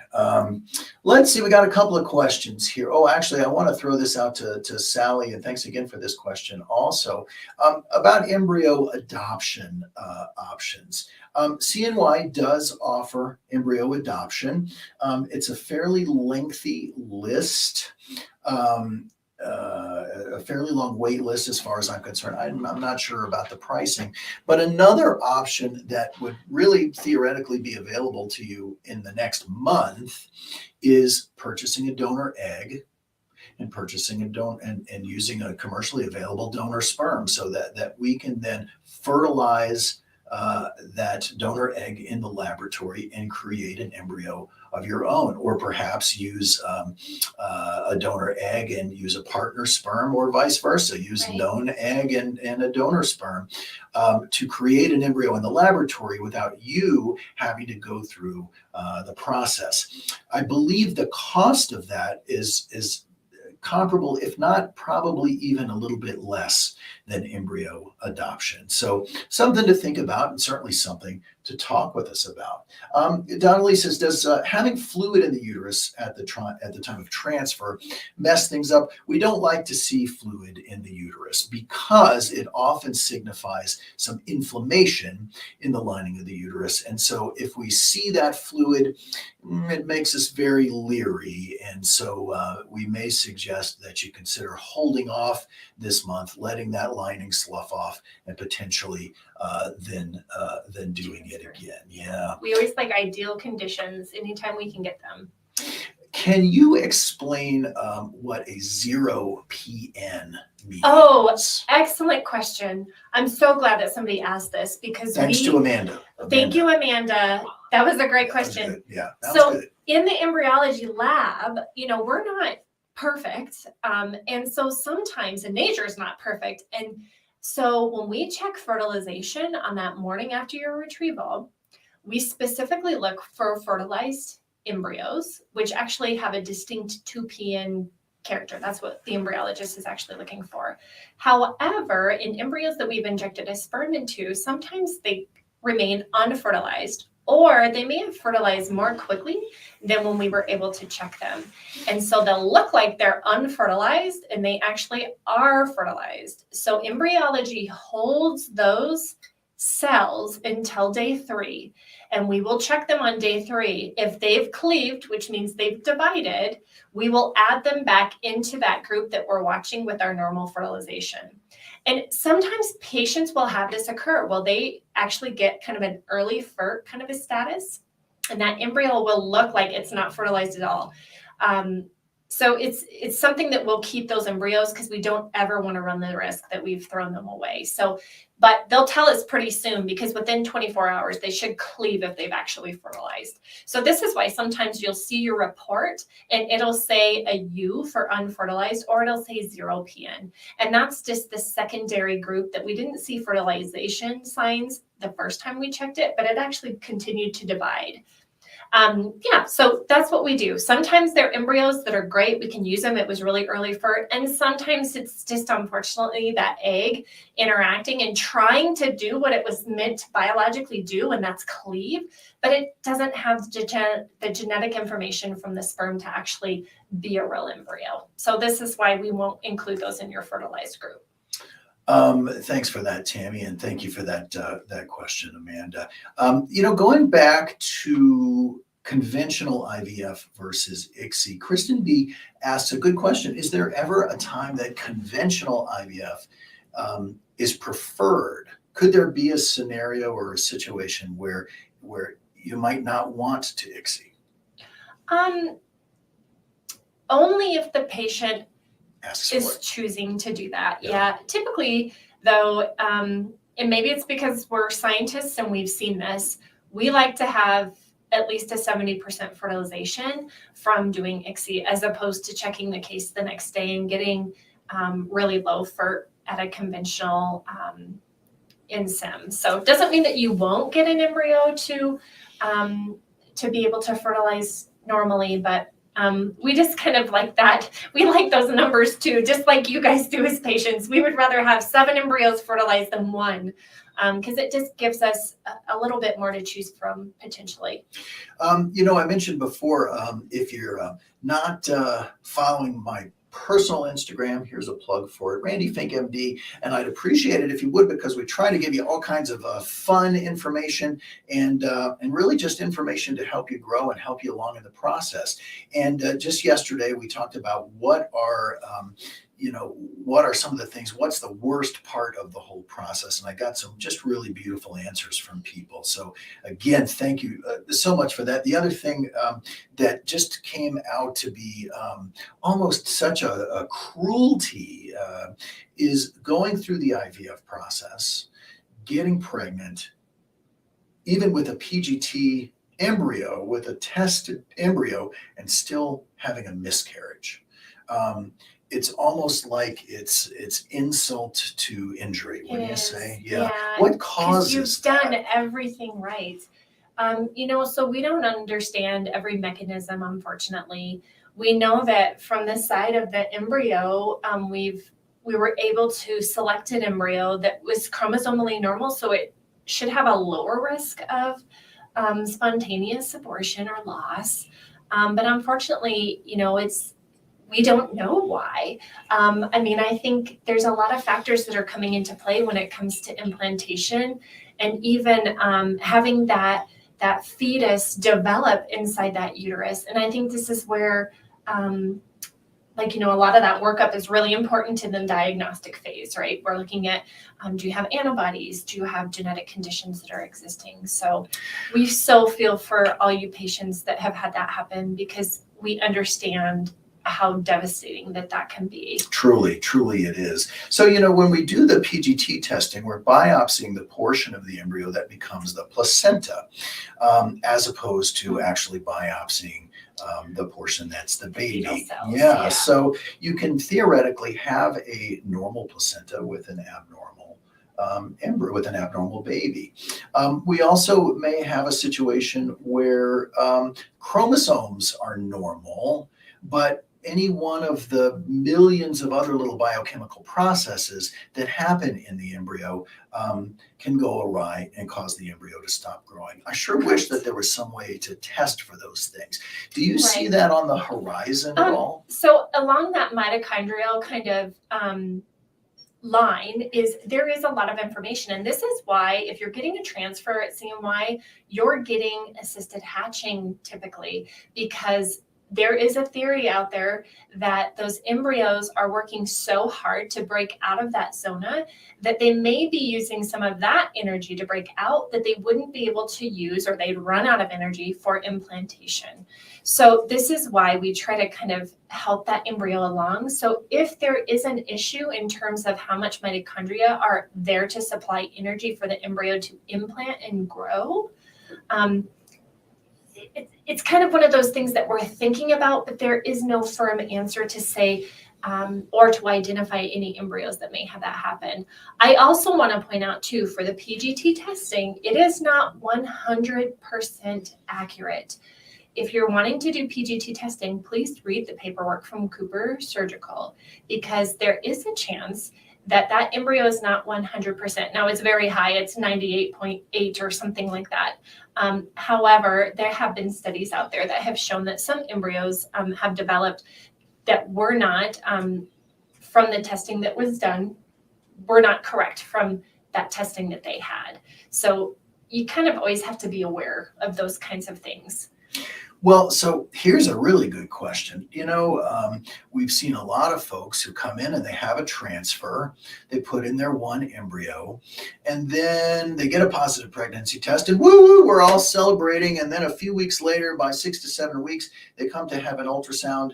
A: Let's see, we got a couple of questions here. Oh, actually, I want to throw this out to Sally, and thanks again for this question also about embryo adoption options. CNY does offer embryo adoption. It's a fairly lengthy list. A fairly long wait list as far as I'm concerned. I'm not sure about the pricing, but another option that would really theoretically be available to you in the next month is purchasing a donor egg and purchasing and using a commercially available donor sperm so that we can then fertilize that donor egg in the laboratory and create an embryo of your own, or perhaps use a donor egg and use a partner sperm, or vice versa, use a known egg and a donor sperm to create an embryo in the laboratory without you having to go through the process. I believe the cost of that is comparable, if not probably even a little bit less than embryo adoption. So something to think about, and certainly something to talk with us about. Donnelly says, does having fluid in the uterus at the time of transfer mess things up? We don't like to see fluid in the uterus because it often signifies some inflammation in the lining of the uterus. And so if we see that fluid, it makes us very leery. And so we may suggest that you consider holding off this month, letting that lining slough off, and potentially then doing it again. Yeah.
B: We always like ideal conditions anytime we can get them.
A: Can you explain what a 0 PN means?
B: Oh, excellent question. I'm so glad that somebody asked this because
A: thanks to Amanda.
B: Thank you, Amanda. That was a great question.
A: Yeah.
B: So
A: good.
B: In the embryology lab, we're not perfect. And so sometimes, and nature is not perfect. And so when we check fertilization on that morning after your retrieval, we specifically look for fertilized embryos, which actually have a distinct 2PN character. That's what the embryologist is actually looking for. However, in embryos that we've injected a sperm into, sometimes they remain unfertilized, or they may have fertilized more quickly than when we were able to check them. And so they'll look like they're unfertilized, and they actually are fertilized. So embryology holds those cells until day 3, and we will check them on day 3. If they've cleaved, which means they've divided, we will add them back into that group that we're watching with our normal fertilization. And sometimes patients will have this occur. Well, they actually get kind of an early FERT kind of a status, and that embryo will look like it's not fertilized at all. So it's something that will keep those embryos, because we don't ever want to run the risk that we've thrown them away. So, but they'll tell us pretty soon, because within 24 hours, they should cleave if they've actually fertilized. So this is why sometimes you'll see your report and it'll say a U for unfertilized, or it'll say 0 PN. And that's just the secondary group that we didn't see fertilization signs the first time we checked it, but it actually continued to divide. So that's what we do. Sometimes they're embryos that are great. We can use them. It was really early FERT. And sometimes it's just, unfortunately, that egg interacting and trying to do what it was meant to biologically do, and that's cleave, but it doesn't have the genetic information from the sperm to actually be a real embryo. So this is why we won't include those in your fertilized group.
A: Thanks for that, Tammy, and thank you for that question, Amanda. Going back to conventional IVF versus ICSI, Kristen B asks a good question. Is there ever a time that conventional IVF is preferred? Could there be a scenario or a situation where you might not want to ICSI?
B: Only if the patient is choosing to do that. Yeah. Typically, though, and maybe it's because we're scientists and we've seen this, we like to have at least a 70% fertilization from doing ICSI, as opposed to checking the case the next day and getting really low FERT at a conventional InSim. So it doesn't mean that you won't get an embryo to be able to fertilize normally, but we just kind of like that. We like those numbers too, just like you guys do as patients. We would rather have 7 embryos fertilized than 1, because it just gives us a little bit more to choose from potentially.
A: I mentioned before, if you're not following my personal Instagram, here's a plug for it, Randy Fink MD, and I'd appreciate it if you would, because we try to give you all kinds of fun information and really just information to help you grow and help you along in the process. And just yesterday we talked about what are some of the things, what's the worst part of the whole process? And I got some just really beautiful answers from people. So again, thank you so much for that. The other thing that just came out to be almost such a cruelty is going through the IVF process, getting pregnant, even with a PGT embryo, with a tested embryo, and still having a miscarriage. It's almost like it's insult to injury, wouldn't you say? Yeah. What causes
B: you've done everything right. So we don't understand every mechanism, unfortunately. We know that from the side of the embryo, we were able to select an embryo that was chromosomally normal, so it should have a lower risk of spontaneous abortion or loss. But unfortunately, we don't know why. I think there's a lot of factors that are coming into play when it comes to implantation, and even having that fetus develop inside that uterus. And I think this is where, a lot of that workup is really important in the diagnostic phase, right? We're looking at, do you have antibodies? Do you have genetic conditions that are existing? So we so feel for all you patients that have had that happen, because we understand how devastating that can be.
A: Truly, truly it is. So, when we do the PGT testing, we're biopsying the portion of the embryo that becomes the placenta, as opposed to actually biopsying the portion that's the baby.
B: Cells,
A: yeah. So you can theoretically have a normal placenta with an abnormal embryo, with an abnormal baby. We also may have a situation where chromosomes are normal, but any one of the millions of other little biochemical processes that happen in the embryo can go awry and cause the embryo to stop growing. I sure wish that there was some way to test for those things. Do you see that on the horizon at all?
B: So along that mitochondrial kind of line is there is a lot of information. And this is why if you're getting a transfer at CNY, you're getting assisted hatching typically, because there is a theory out there that those embryos are working so hard to break out of that zona that they may be using some of that energy to break out that they wouldn't be able to use, or they'd run out of energy for implantation. So this is why we try to kind of help that embryo along. So if there is an issue in terms of how much mitochondria are there to supply energy for the embryo to implant and grow, it's kind of one of those things that we're thinking about, but there is no firm answer to say or to identify any embryos that may have that happen. I also want to point out too, for the PGT testing, it is not 100% accurate. If you're wanting to do PGT testing, please read the paperwork from Cooper Surgical, because there is a chance that that embryo is not 100%. Now it's very high, it's 98.8 or something like that. However, there have been studies out there that have shown that some embryos have developed that were not, from the testing that was done, were not correct from that testing that they had. So you kind of always have to be aware of those kinds of things.
A: Well, so here's a really good question. We've seen a lot of folks who come in and they have a transfer, they put in their one embryo, and then they get a positive pregnancy test, and woo, we're all celebrating. And then a few weeks later, by 6 to 7 weeks, they come to have an ultrasound,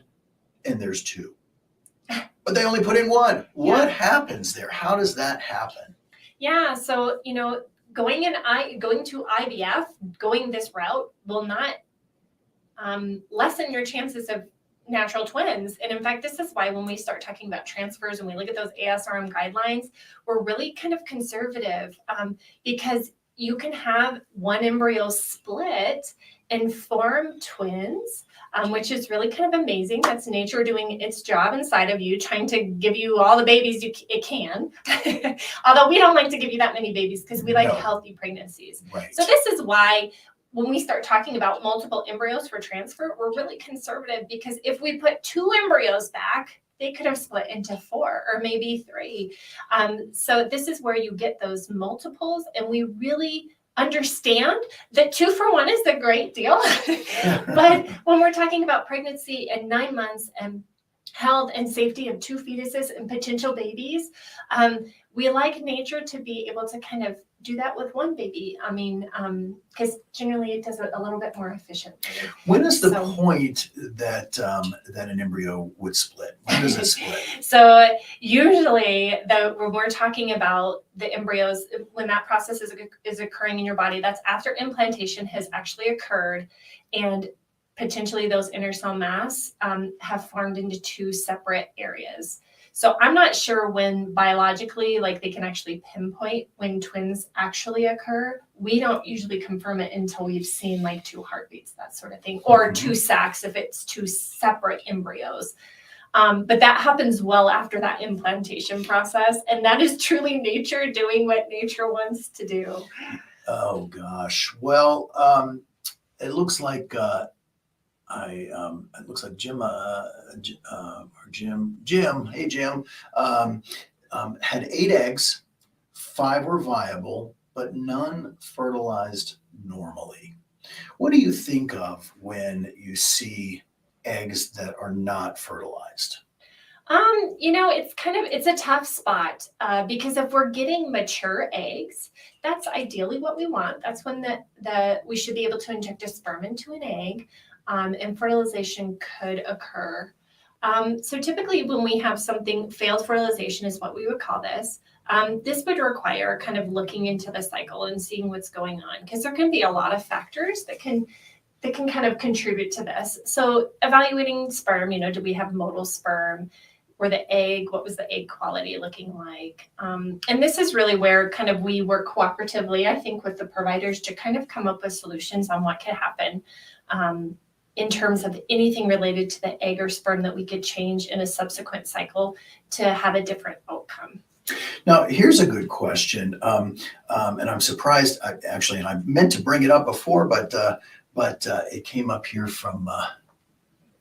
A: and there's two. But they only put in one. Yeah. What happens there? How does that happen?
B: Yeah, so, going to IVF, going this route will not lessen your chances of natural twins. And in fact, this is why when we start talking about transfers and we look at those ASRM guidelines, we're really kind of conservative because you can have one embryo split and form twins, which is really kind of amazing. That's nature doing its job inside of you, trying to give you all the babies it can. Although we don't like to give you that many babies because we like healthy pregnancies.
A: Right.
B: So this is why when we start talking about multiple embryos for transfer, we're really conservative, because if we put 2 embryos back, they could have split into 4 or maybe 3. So this is where you get those multiples, and we really understand that 2 for 1 is a great deal. But when we're talking about pregnancy and 9 months and health and safety of 2 fetuses and potential babies, we like nature to be able to kind of do that with 1 baby. I mean, because generally it does it a little bit more efficiently.
A: When is the point that an embryo would split? When does it split?
B: So usually when we're talking about the embryos, when that process is occurring in your body, that's after implantation has actually occurred, and potentially those inner cell mass have formed into 2 separate areas. So I'm not sure when biologically, like they can actually pinpoint when twins actually occur. We don't usually confirm it until we've seen like 2 heartbeats, that sort of thing, or 2 sacs if it's 2 separate embryos. But that happens well after that implantation process. And that is truly nature doing what nature wants to do.
A: Oh, gosh. Well, it looks like it looks like Jim, hey Jim, had 8 eggs, 5 were viable, but none fertilized normally. What do you think of when you see eggs that are not fertilized?
B: It's a tough spot because if we're getting mature eggs, that's ideally what we want. That's when we should be able to inject a sperm into an egg. And fertilization could occur. So typically when we have something, failed fertilization is what we would call this. This would require kind of looking into the cycle and seeing what's going on, because there can be a lot of factors that can kind of contribute to this. So evaluating sperm, do we have motile sperm? What was the egg quality looking like? And this is really where kind of we work cooperatively, I think, with the providers to kind of come up with solutions on what could happen in terms of anything related to the egg or sperm that we could change in a subsequent cycle to have a different outcome.
A: Now, here's a good question, and I'm surprised, and I meant to bring it up before, but it came up here from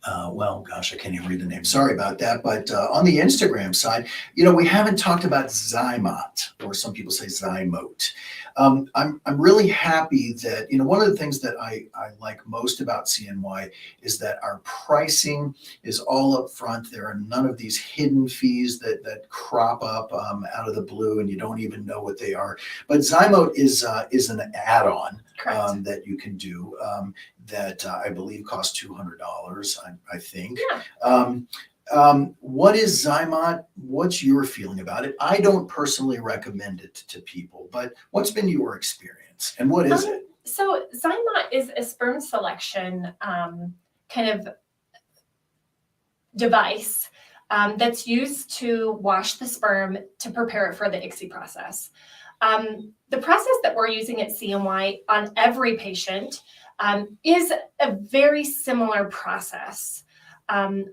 A: well, gosh, I can't even read the name. Sorry about that. But on the Instagram side, we haven't talked about Zymot, or some people say Zymote. I'm really happy that, one of the things that I like most about CNY is that our pricing is all up front. There are none of these hidden fees that crop up out of the blue and you don't even know what they are. But Zymote is an add-on that you can do. That I believe costs $200, I think.
B: Yeah.
A: What is Zymot? What's your feeling about it? I don't personally recommend it to people, but what's been your experience and what is it?
B: So Zymot is a sperm selection kind of device that's used to wash the sperm to prepare it for the ICSI process. The process that we're using at CNY on every patient is a very similar process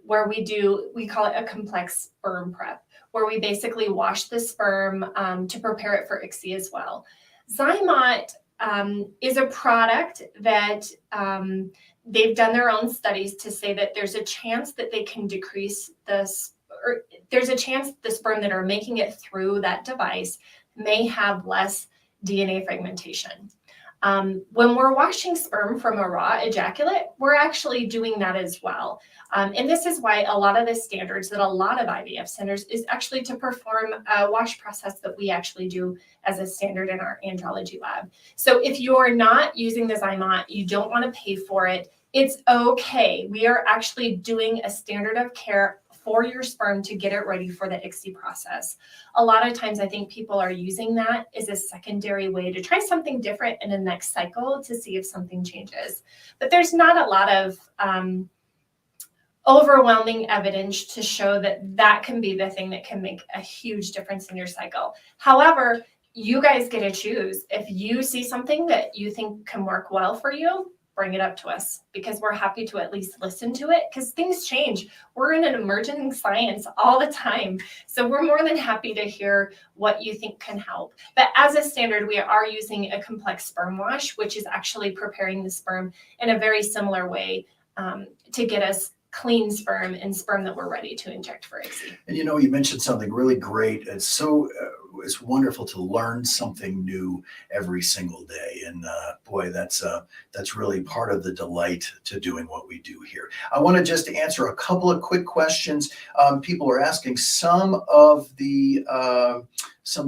B: where we call it a complex sperm prep, where we basically wash the sperm to prepare it for ICSI as well. Zymot is a product that they've done their own studies to say that there's a chance that they can decrease there's a chance the sperm that are making it through that device may have less DNA fragmentation. When we're washing sperm from a raw ejaculate, we're actually doing that as well. And this is why a lot of the standards that a lot of IVF centers is actually to perform a wash process that we actually do as a standard in our andrology lab. So if you're not using the Zymot, you don't want to pay for it, it's okay. We are actually doing a standard of care for your sperm to get it ready for the ICSI process. A lot of times I think people are using that as a secondary way to try something different in the next cycle to see if something changes. But there's not a lot of overwhelming evidence to show that can be the thing that can make a huge difference in your cycle. However, you guys get to choose. If you see something that you think can work well for you, bring it up to us because we're happy to at least listen to it because things change. We're in an emerging science all the time. So we're more than happy to hear what you think can help. But as a standard, we are using a complex sperm wash, which is actually preparing the sperm in a very similar way to get us clean sperm and sperm that we're ready to inject for ICSI.
A: And you mentioned something really great. It's wonderful to learn something new every single day. And boy, that's really part of the delight to doing what we do here. I want to just answer a couple of quick questions. People are asking some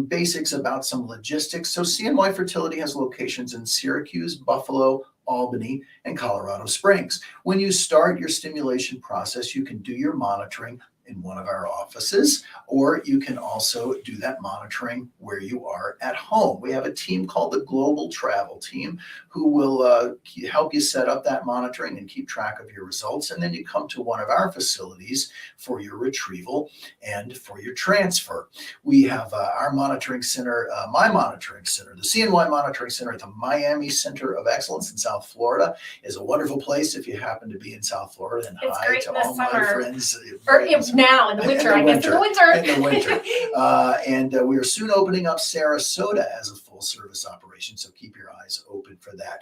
A: basics about some logistics. So CNY Fertility has locations in Syracuse, Buffalo, Albany, and Colorado Springs. When you start your stimulation process, you can do your monitoring in one of our offices, or you can also do that monitoring where you are at home. We have a team called the Global Travel Team who will help you set up that monitoring and keep track of your results. And then you come to one of our facilities for your retrieval and for your transfer. We have our monitoring center, my monitoring center, the CNY Monitoring Center at the Miami Center of Excellence in South Florida is a wonderful place if you happen to be in South Florida. And
B: it's
A: hi
B: great
A: to
B: in the
A: all
B: summer.
A: my friends.
B: Now in the winter, I guess in the winter.
A: In the winter. And we are soon opening up Sarasota as a full service operation. So keep your eyes open for that.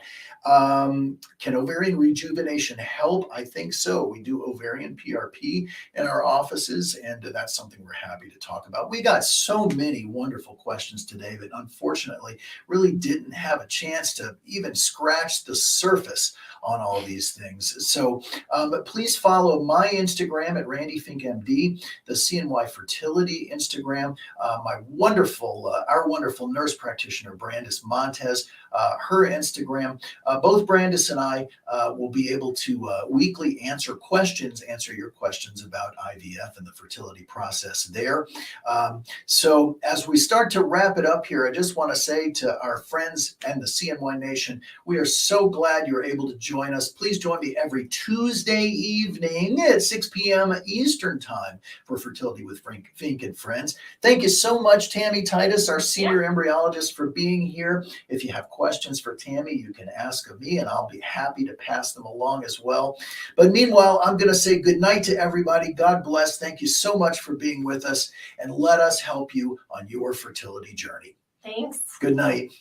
A: Can ovarian rejuvenation help? I think so. We do ovarian PRP in our offices, and that's something we're happy to talk about. We got so many wonderful questions today that unfortunately really didn't have a chance to even scratch the surface on all these things. So please follow my Instagram at Randy Fink MD, the CNY Fertility Instagram, our wonderful nurse practitioner, Brandis Montez, her Instagram. Both Brandis and I will be able to weekly answer your questions about IVF and the fertility process there. So as we start to wrap it up here, I just want to say to our friends and the CNY Nation, we are so glad you're able to join us. Please join me every Tuesday evening at 6 p.m. Eastern Time for Fertility with Fink and Friends. Thank you so much, Tammy Titus, our senior embryologist, for being here. If you have questions for Tammy, you can ask of me, and I'll be happy to pass them along as well. But meanwhile, I'm going to say good night to everybody. God bless. Thank you so much for being with us, and let us help you on your fertility journey.
B: Thanks.
A: Good night.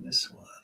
A: this one.